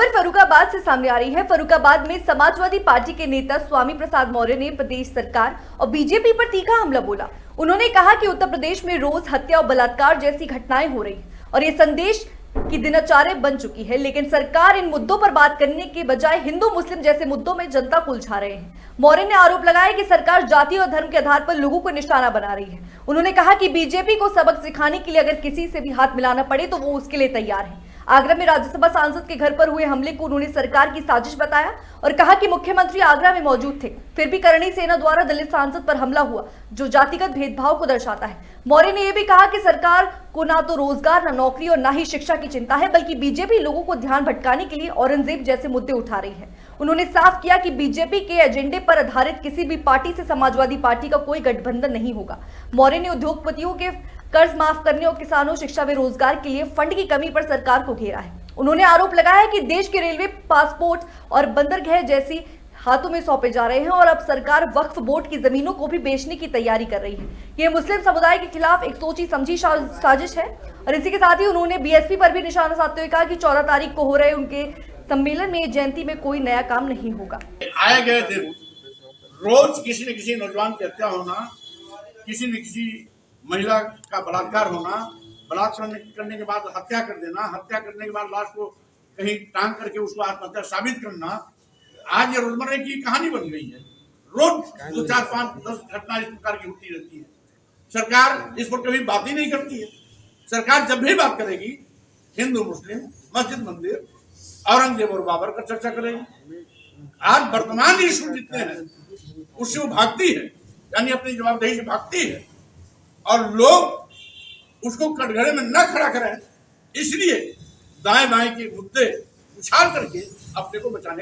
खबर फर्रुखाबाद से सामने आ रही है। फर्रुखाबाद में समाजवादी पार्टी के नेता स्वामी प्रसाद मौर्य ने प्रदेश सरकार और बीजेपी पर तीखा हमला बोला। उन्होंने कहा कि उत्तर प्रदेश में रोज हत्या और बलात्कार जैसी घटनाएं हो रही हैं और ये संदेश की दिनचर्या बन चुकी है, लेकिन सरकार इन मुद्दों पर बात करने के बजाय हिंदू मुस्लिम जैसे मुद्दों में जनता को उलझा रहे हैं। मौर्य ने आरोप लगाया कि सरकार जाति और धर्म के आधार पर लोगों को निशाना बना रही है। उन्होंने कहा कि बीजेपी को सबक सिखाने के लिए अगर किसी से भी हाथ मिलाना पड़े तो वो उसके लिए तैयार है। आगरा में राज्यसभा सांसद के घर पर हुए हमले को उन्होंने सरकार की साजिश बताया और कहा कि मुख्यमंत्री आगरा में मौजूद थे, फिर भी करणी सेना द्वारा दलित सांसद पर हमला हुआ, जो जातिगत भेदभाव को दर्शाता है। मौर्य ने यह भी कहा कि सरकार को ना तो रोजगार, ना नौकरी और ना ही शिक्षा की चिंता है, बल्कि बीजेपी लोगों को ध्यान भटकाने के लिए औरंगजेब जैसे मुद्दे उठा रही है। उन्होंने साफ किया कि बीजेपी के एजेंडे पर आधारित किसी भी पार्टी से समाजवादी पार्टी का कोई गठबंधन नहीं होगा। मौर्य ने उद्योगपतियों के कर्ज माफ करने और किसानों, शिक्षा व रोजगार के लिए फंड की कमी पर सरकार को घेरा है। उन्होंने आरोप लगाया कि देश के रेलवे, पासपोर्ट और बंदरगाह जैसी हाथों में सौंपे जा रहे हैं और अब सरकार वक्फ बोर्ड की जमीनों को भी बेचने की तैयारी कर रही है। ये मुस्लिम समुदाय के खिलाफ एक सोची समझी साजिश है। और इसी के साथ ही उन्होंने बीएसपी पर भी निशाना साधते हुए कहा कि 14 तारीख को हो रहे उनके सम्मेलन में जयंती में कोई नया काम नहीं होगा। आए गए दिन रोज किसी न किसी नौजवान की हत्या होना, किसी न किसी महिला का बलात्कार होना, बलात्कार करने के बाद हत्या कर देना, हत्या करने के बाद लाश को कहीं टांग करके उसको आत्महत्या साबित करना, आज ये रोजमर्रा की कहानी बन गई है। रोज 2, 4, 5, 10 घटना इस प्रकार की होती रहती है। सरकार इस पर कभी बात ही नहीं करती है। सरकार जब भी बात करेगी हिंदू मुस्लिम, मस्जिद मंदिर, औरंगजेब और बाबर का चर्चा करेगी। आज वर्तमान इशू जितने हैं उससे वो भागती है, यानी अपनी जवाबदेही से भागती है और लोग उसको कटघरे में न खड़ा करें, इसलिए दाएं बाएं के मुद्दे उछाल करके अपने को बचाने